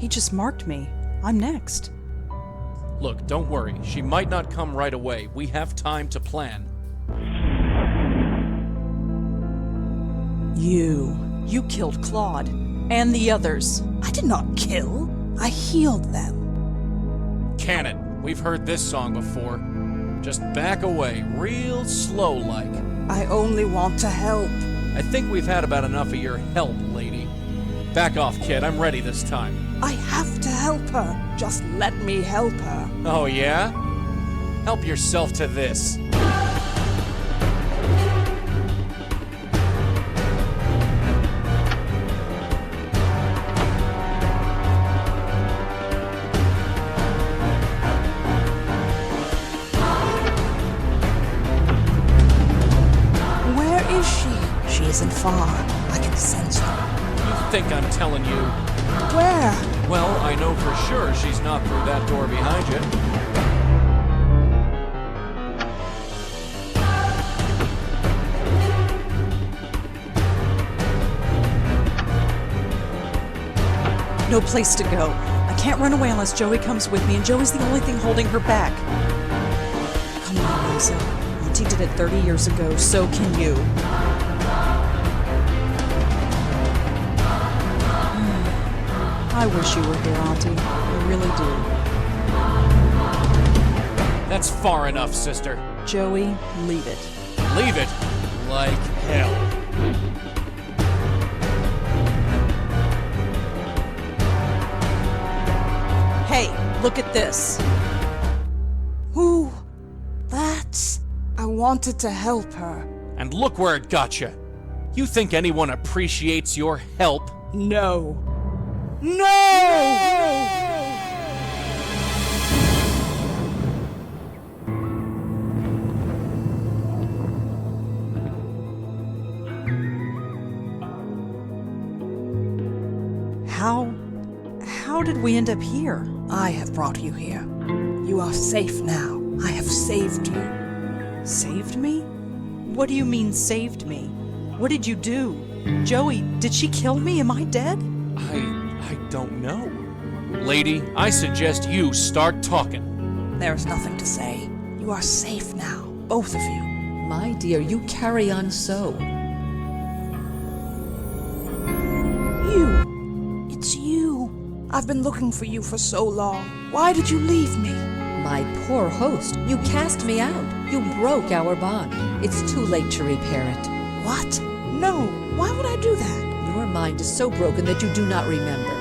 He just marked me. I'm next. Look, don't worry. She might not come right away. We have time to plan. You killed Claude. And the others. I did not kill. I healed them. Cannon, we've heard this song before. Just back away, real slow-like. I only want to help. I think we've had about enough of your help, lady. Back off, kid. I'm ready this time. I have to help her. Just let me help her. Oh, yeah? Help yourself to this. Where is she? She isn't far. I can sense her. You think I'm telling you? Where? Well, I know for sure she's not through that door behind you. No place to go. I can't run away unless Joey comes with me, and Joey's the only thing holding her back. Come on, Rosa. Auntie did it 30 years ago, so can you. I wish you were here, Auntie. I really do. That's far enough, sister. Joey, leave it. Leave it like hell. Hey, look at this. Who? That's... I wanted to help her. And look where it got you. You think anyone appreciates your help? No. No! How did we end up here? I have brought you here. You are safe now. I have saved you. Saved me? What do you mean, saved me? What did you do? Joey, did she kill me? Am I dead? I don't know. Lady, I suggest you start talking. There is nothing to say. You are safe now, both of you. My dear, you carry on so. You. It's you. I've been looking for you for so long. Why did you leave me? My poor host, you cast me out. You broke our bond. It's too late to repair it. What? No. Why would I do that? Your mind is so broken that you do not remember.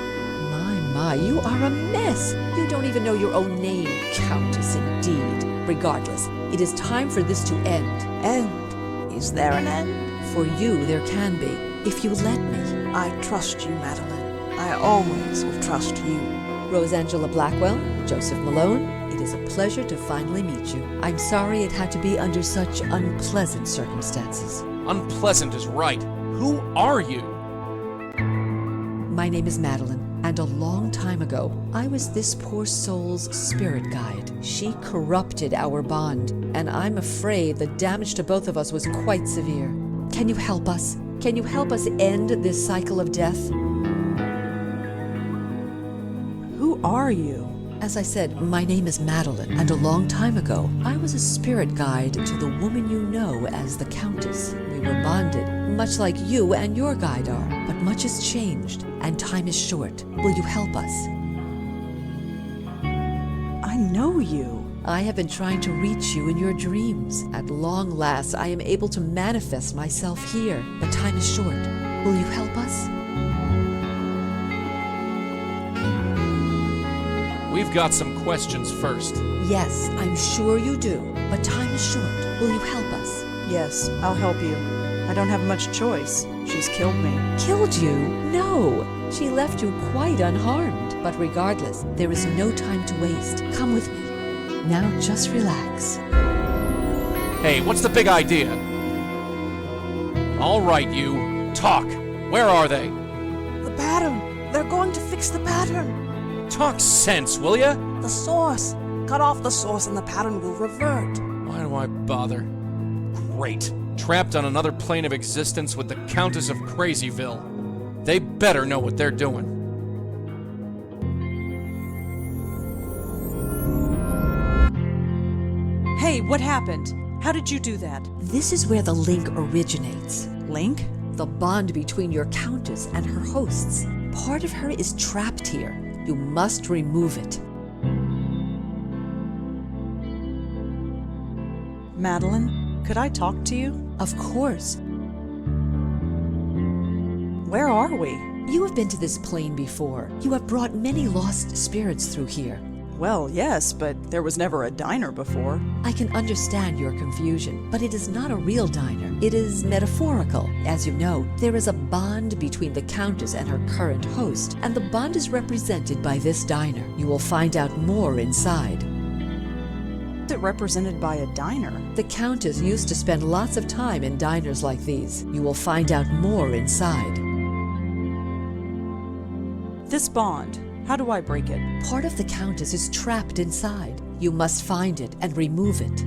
My, you are a mess. You don't even know your own name, Countess, indeed. Regardless, it is time for this to end. End? Is there an end? For you, there can be, if you let me. I trust you, Madeline. I always have trusted you. Rosangela Blackwell, Joseph Malone, it is a pleasure to finally meet you. I'm sorry it had to be under such unpleasant circumstances. Unpleasant is right. Who are you? My name is Madeline, and a long time ago, I was this poor soul's spirit guide. She corrupted our bond, and I'm afraid the damage to both of us was quite severe. Can you help us? Can you help us end this cycle of death? Who are you? As I said, my name is Madeline, and a long time ago, I was a spirit guide to the woman you know as the Countess. We were bonded, much like you and your guide are, but much has changed, and time is short. Will you help us? I know you. I have been trying to reach you in your dreams. At long last, I am able to manifest myself here, but time is short. Will you help us? We've got some questions first. Yes, I'm sure you do, but time is short. Will you help us? Yes, I'll help you. I don't have much choice. She's killed me. Killed you? No! She left you quite unharmed. But regardless, there is no time to waste. Come with me. Now just relax. Hey, what's the big idea? All right, you. Talk. Where are they? The pattern. They're going to fix the pattern. Talk sense, will ya? The source. Cut off the source and the pattern will revert. Why do I bother? Great. Trapped on another plane of existence with the Countess of Crazyville. They better know what they're doing. Hey, what happened? How did you do that? This is where the link originates. Link? The bond between your countess and her hosts. Part of her is trapped here. You must remove it. Madeline, could I talk to you? Of course. Where are we? You have been to this plane before. You have brought many lost spirits through here. Well, yes, but there was never a diner before. I can understand your confusion, but it is not a real diner. It is metaphorical. As you know, there is a bond between the Countess and her current host, and the bond is represented by this diner. You will find out more inside. Is it represented by a diner? The Countess used to spend lots of time in diners like these. You will find out more inside. This bond, how do I break it? Part of the Countess is trapped inside. You must find it and remove it.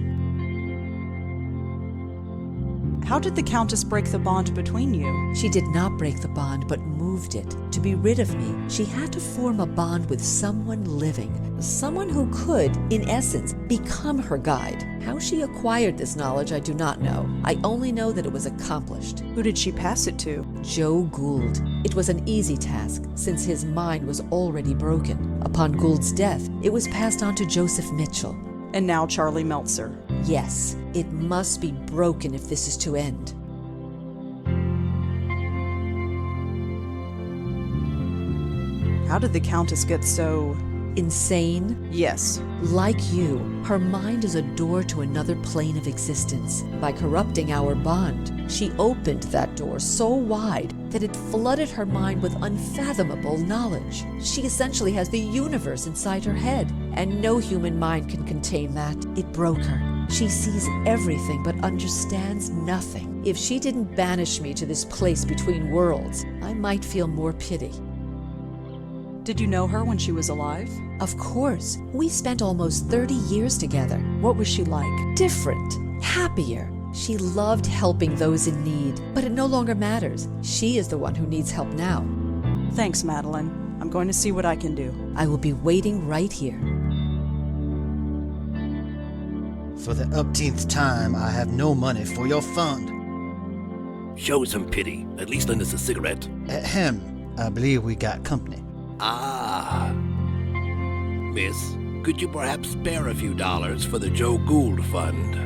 How did the Countess break the bond between you? She did not break the bond, but moved it. To be rid of me, she had to form a bond with someone living, someone who could, in essence, become her guide. How she acquired this knowledge, I do not know. I only know that it was accomplished. Who did she pass it to? Joe Gould. It was an easy task, since his mind was already broken. Upon Gould's death, it was passed on to Joseph Mitchell. And now Charlie Meltzer. Yes, it must be broken if this is to end. How did the Countess get so... Insane? Yes. Like you, her mind is a door to another plane of existence. By corrupting our bond, she opened that door so wide that it flooded her mind with unfathomable knowledge. She essentially has the universe inside her head, and no human mind can contain that. It broke her. She sees everything but understands nothing. If she didn't banish me to this place between worlds, I might feel more pity. Did you know her when she was alive? Of course. We spent almost 30 years together. What was she like? Different. Happier. She loved helping those in need. But it no longer matters. She is the one who needs help now. Thanks, Madeline. I'm going to see what I can do. I will be waiting right here. For the upteenth time, I have no money for your fund. Show some pity. At least lend us a cigarette. Ahem. I believe we got company. Ah. Miss, could you perhaps spare a few dollars for the Joe Gould Fund?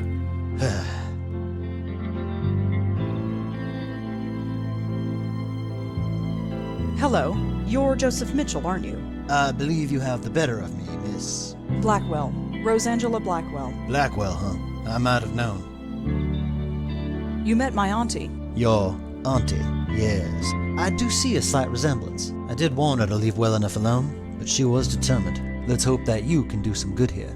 Hello. You're Joseph Mitchell, aren't you? I believe you have the better of me, Miss Blackwell. Rosangela Blackwell. Blackwell, huh? I might have known. You met my auntie. Your auntie, yes. I do see a slight resemblance. I did warn her to leave well enough alone, but she was determined. Let's hope that you can do some good here.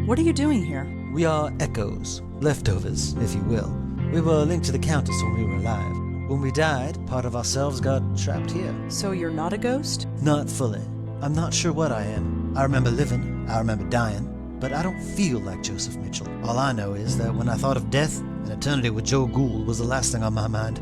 What are you doing here? We are echoes, leftovers, if you will. We were linked to the Countess when we were alive. When we died, part of ourselves got trapped here. So you're not a ghost? Not fully. I'm not sure what I am. I remember living, I remember dying, but I don't feel like Joseph Mitchell. All I know is that when I thought of death, an eternity with Joe Gould was the last thing on my mind.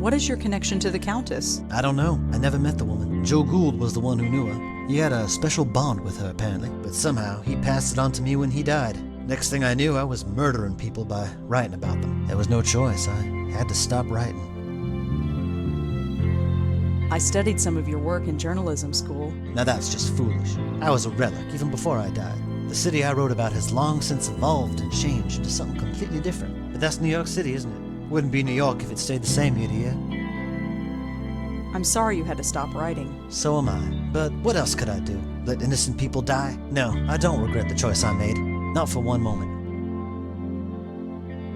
What is your connection to the Countess? I don't know. I never met the woman. Joe Gould was the one who knew her. He had a special bond with her, apparently, but somehow he passed it on to me when he died. Next thing I knew, I was murdering people by writing about them. There was no choice. I had to stop writing. I studied some of your work in journalism school. Now that's just foolish. I was a relic, even before I died. The city I wrote about has long since evolved and changed into something completely different. But that's New York City, isn't it? Wouldn't be New York if it stayed the same year to year. I'm sorry you had to stop writing. So am I. But what else could I do? Let innocent people die? No, I don't regret the choice I made. Not for one moment.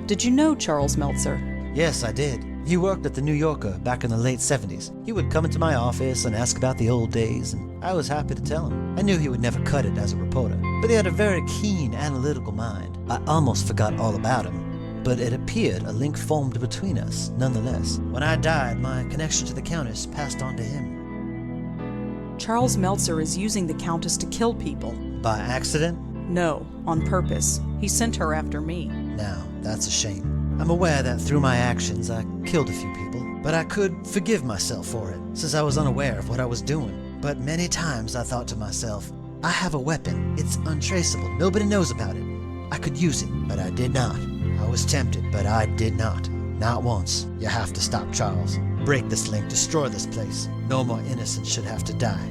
Did you know Charles Meltzer? Yes, I did. He worked at the New Yorker back in the late 70s. He would come into my office and ask about the old days, and I was happy to tell him. I knew he would never cut it as a reporter, but he had a very keen, analytical mind. I almost forgot all about him, but it appeared a link formed between us, nonetheless. When I died, my connection to the Countess passed on to him. Charles Meltzer is using the Countess to kill people. By accident? No, on purpose. He sent her after me. Now, that's a shame. I'm aware that through my actions I killed a few people, but I could forgive myself for it, since I was unaware of what I was doing. But many times I thought to myself, I have a weapon. It's untraceable. Nobody knows about it. I could use it, but I did not. I was tempted, but I did not. Not once. You have to stop Charles. Break this link, destroy this place. No more innocents should have to die.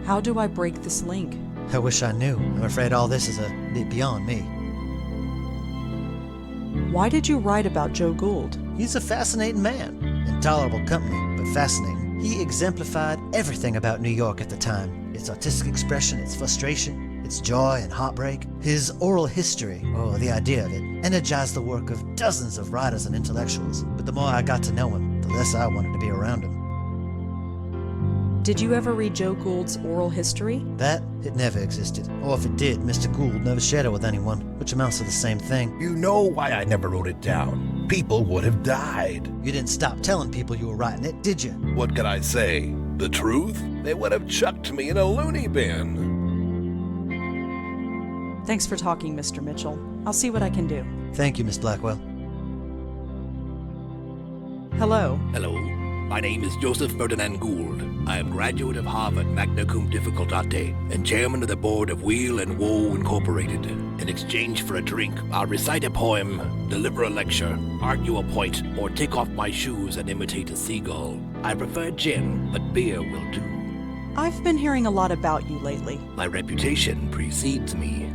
How do I break this link? I wish I knew. I'm afraid all this is a bit beyond me. Why did you write about Joe Gould? He's a fascinating man. Intolerable company, but fascinating. He exemplified everything about New York at the time. Its artistic expression, its frustration, its joy and heartbreak. His oral history, or the idea of it, energized the work of dozens of writers and intellectuals. But the more I got to know him, the less I wanted to be around him. Did you ever read Joe Gould's oral history? That, it never existed. Or if it did, Mr. Gould never shared it with anyone, which amounts to the same thing. You know why I never wrote it down. People would have died. You didn't stop telling people you were writing it, did you? What could I say? The truth? They would have chucked me in a loony bin. Thanks for talking, Mr. Mitchell. I'll see what I can do. Thank you, Miss Blackwell. Hello. Hello. My name is Joseph Ferdinand Gould. I am graduate of Harvard magna cum difficultate and chairman of the board of Wheel and Woe Incorporated. In exchange for a drink, I'll recite a poem, deliver a lecture, argue a point, or take off my shoes and imitate a seagull. I prefer gin, but beer will do. I've been hearing a lot about you lately. My reputation precedes me.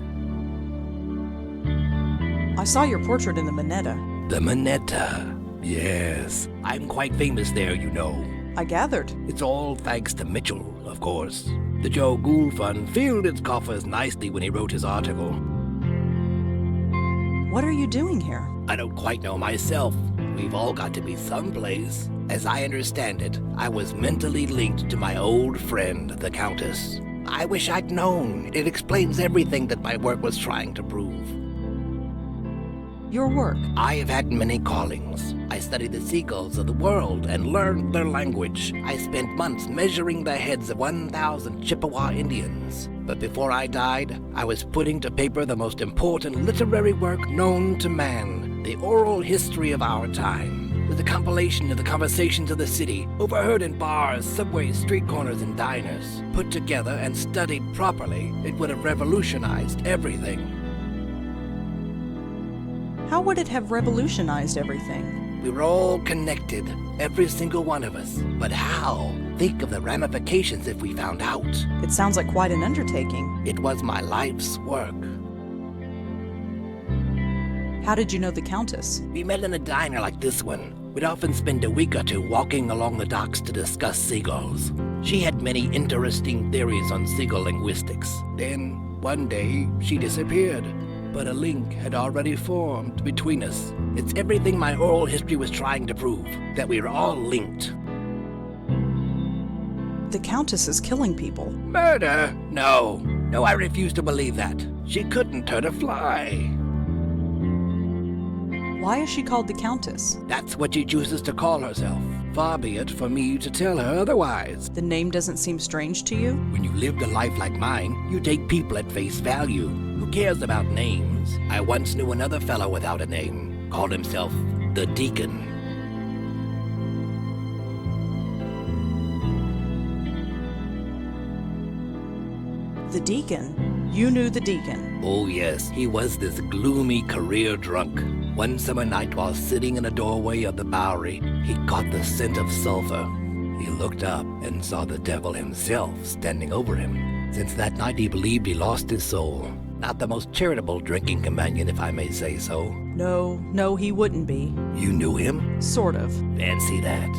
I saw your portrait in the Minetta. The Minetta. Yes, I'm quite famous there, you know. I gathered. It's all thanks to Mitchell, of course. The Joe Gould Fund filled its coffers nicely when he wrote his article. What are you doing here? I don't quite know myself. We've all got to be someplace. As I understand it, I was mentally linked to my old friend, the Countess. I wish I'd known. It explains everything that my work was trying to prove. Your work? I have had many callings. I studied the seagulls of the world and learned their language. I spent months measuring the heads of 1,000 Chippewa Indians. But before I died, I was putting to paper the most important literary work known to man, the oral history of our time, with a compilation of the conversations of the city, overheard in bars, subways, street corners, and diners. Put together and studied properly, it would have revolutionized everything. How would it have revolutionized everything? We were all connected, every single one of us. But how? Think of the ramifications if we found out. It sounds like quite an undertaking. It was my life's work. How did you know the Countess? We met in a diner like this one. We'd often spend a week or two walking along the docks to discuss seagulls. She had many interesting theories on seagull linguistics. Then, one day, she disappeared. But a link had already formed between us. It's everything my oral history was trying to prove, that we are all linked. The Countess is killing people. Murder? No, I refuse to believe that. She couldn't hurt a fly. Why is she called the Countess? That's what she chooses to call herself. Far be it for me to tell her otherwise. The name doesn't seem strange to you? When you lived a life like mine, you take people at face value. Who cares about names? I once knew another fellow without a name. Called himself the Deacon. The Deacon? You knew the Deacon? Oh yes, he was this gloomy career drunk. One summer night while sitting in a doorway of the Bowery, he caught the scent of sulfur. He looked up and saw the devil himself standing over him. Since that night he believed he lost his soul. Not the most charitable drinking companion, if I may say so. No, he wouldn't be. You knew him? Sort of. Fancy that.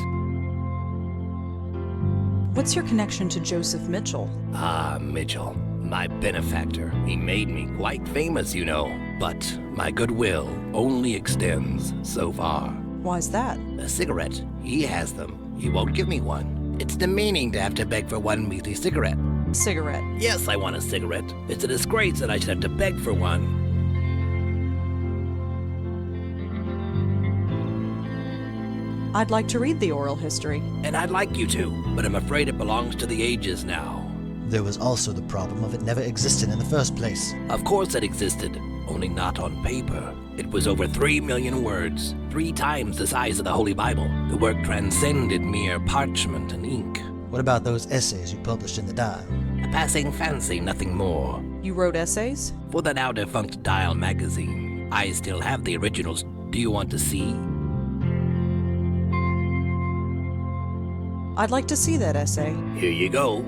What's your connection to Joseph Mitchell? Ah, Mitchell. My benefactor. He made me quite famous, you know. But my goodwill only extends so far. Why's that? A cigarette. He has them. He won't give me one. It's demeaning to have to beg for one measly cigarette. Cigarette. Yes, I want a cigarette. It's a disgrace that I should have to beg for one. I'd like to read the oral history. And I'd like you to, but I'm afraid it belongs to the ages now. There was also the problem of it never existing in the first place. Of course it existed, only not on paper. It was over 3 million words, 3 times the size of the Holy Bible. The work transcended mere parchment and ink. What about those essays you published in the Dial? A passing fancy, nothing more. You wrote essays? For the now defunct Dial magazine. I still have the originals. Do you want to see? I'd like to see that essay. Here you go.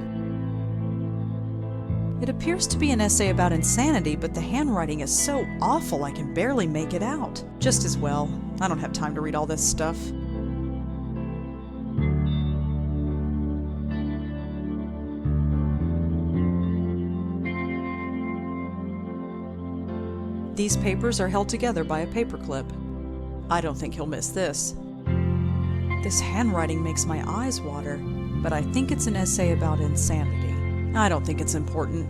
It appears to be an essay about insanity, but the handwriting is so awful I can barely make it out. Just as well. I don't have time to read all this stuff. These papers are held together by a paperclip. I don't think he'll miss this. This handwriting makes my eyes water, but I think it's an essay about insanity. I don't think it's important.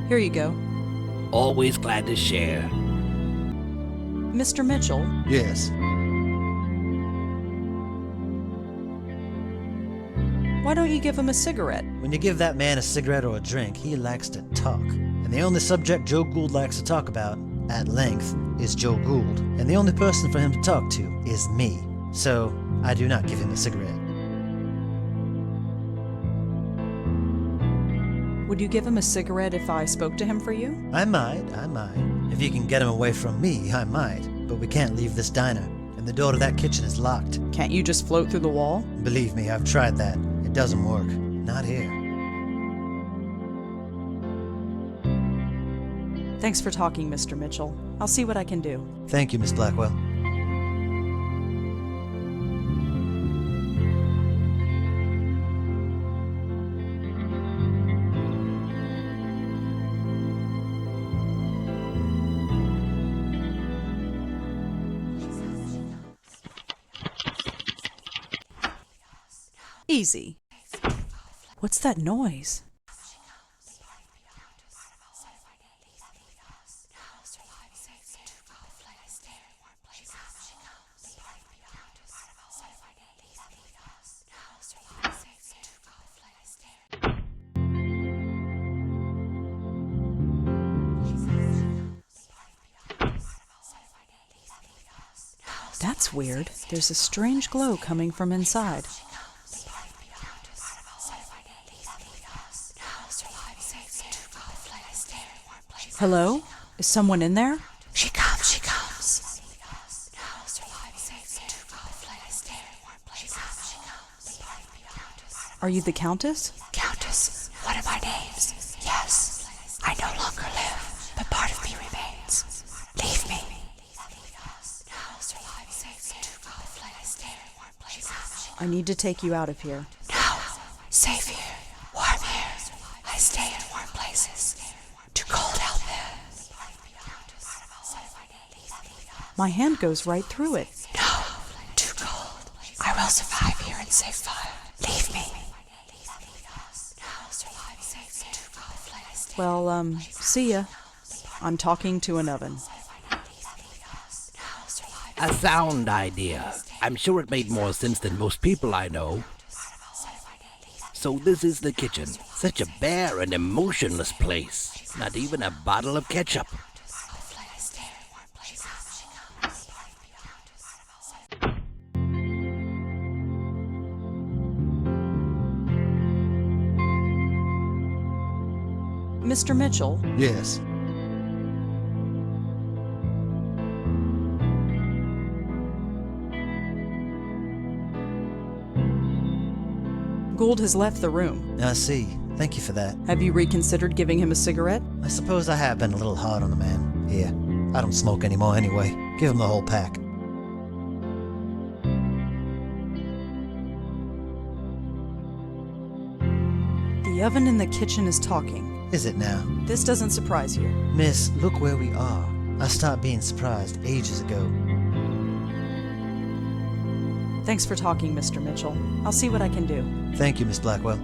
Here you go. Always glad to share. Mr. Mitchell, Yes. why don't you give him a cigarette? When you give that man a cigarette or a drink, he likes to talk. And the only subject Joe Gould likes to talk about, at length, is Joe Gould. And the only person for him to talk to is me. So, I do not give him a cigarette. Would you give him a cigarette if I spoke to him for you? I might. If you can get him away from me, I might. But we can't leave this diner, and the door to that kitchen is locked. Can't you just float through the wall? Believe me, I've tried that. It doesn't work. Not here. Thanks for talking, Mr. Mitchell. I'll see what I can do. Thank you, Miss Blackwell. Easy. What's that noise? That's weird. There's a strange glow coming from inside. Hello? Is someone in there? She comes, she comes. Are you the Countess? Countess, one of my names. Yes, I no longer live, but part of me remains. Leave me. I need to take you out of here. No, safe here, warm here. I stay in warm places. Too cold out there. My hand goes right through it. No, too cold. I will survive here and save fire. Leave me. Well, see ya. I'm talking to an oven. A sound idea. I'm sure it made more sense than most people I know. So this is the kitchen. Such a bare and emotionless place. Not even a bottle of ketchup. Mr. Mitchell, Yes. Gould has left the room. I see. Thank you for that. Have you reconsidered giving him a cigarette? I suppose I have been a little hard on the man. Here, I don't smoke anymore anyway. Give him the whole pack. The oven in the kitchen is talking. Is it now? This doesn't surprise you. Miss, look where we are. I stopped being surprised ages ago. Thanks for talking, Mr. Mitchell. I'll see what I can do. Thank you, Miss Blackwell.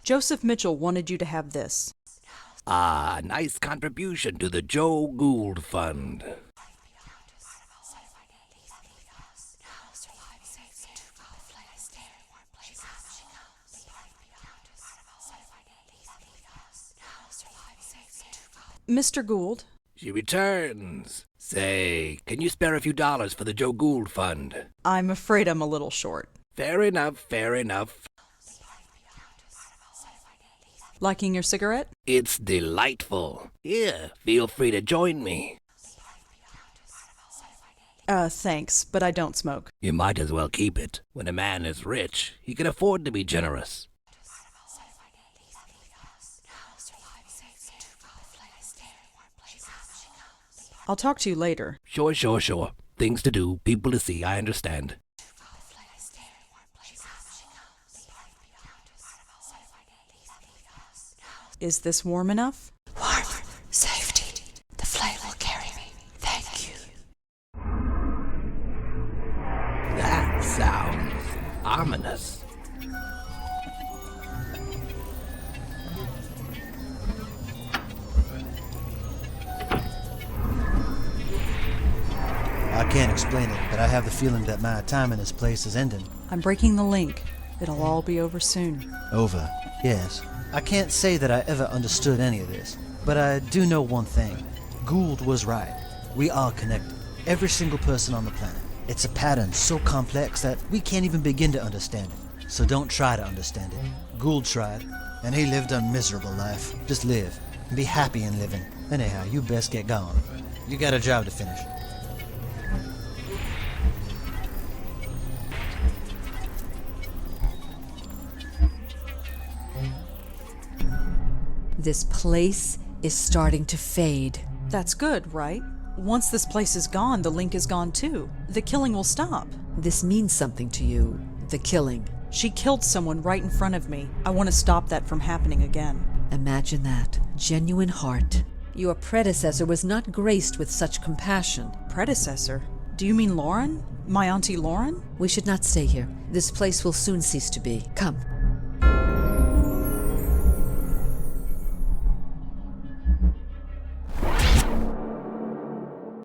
Joseph Mitchell wanted you to have this. Ah, nice contribution to the Joe Gould Fund. Mr. Gould. She returns. Say, can you spare a few dollars for the Joe Gould Fund? I'm afraid I'm a little short. Fair enough, fair enough. Liking your cigarette? It's delightful. Here, feel free to join me. Thanks, but I don't smoke. You might as well keep it. When a man is rich, he can afford to be generous. I'll talk to you later. Sure. Things to do, people to see, I understand. Is this warm enough? Warm. Safety. The flame will carry me. Thank you. That sounds ominous. I can't explain it, but I have the feeling that my time in this place is ending. I'm breaking the link. It'll all be over soon. Over, yes. I can't say that I ever understood any of this, but I do know one thing. Gould was right. We are connected. Every single person on the planet. It's a pattern so complex that we can't even begin to understand it. So don't try to understand it. Gould tried, and he lived a miserable life. Just live, and be happy in living. Anyhow, you best get going. You got a job to finish. This place is starting to fade. That's good, right? Once this place is gone, the link is gone too. The killing will stop. This means something to you, the killing. She killed someone right in front of me. I want to stop that from happening again. Imagine that. Genuine heart. Your predecessor was not graced with such compassion. Predecessor? Do you mean Lauren? My Auntie Lauren? We should not stay here. This place will soon cease to be. Come.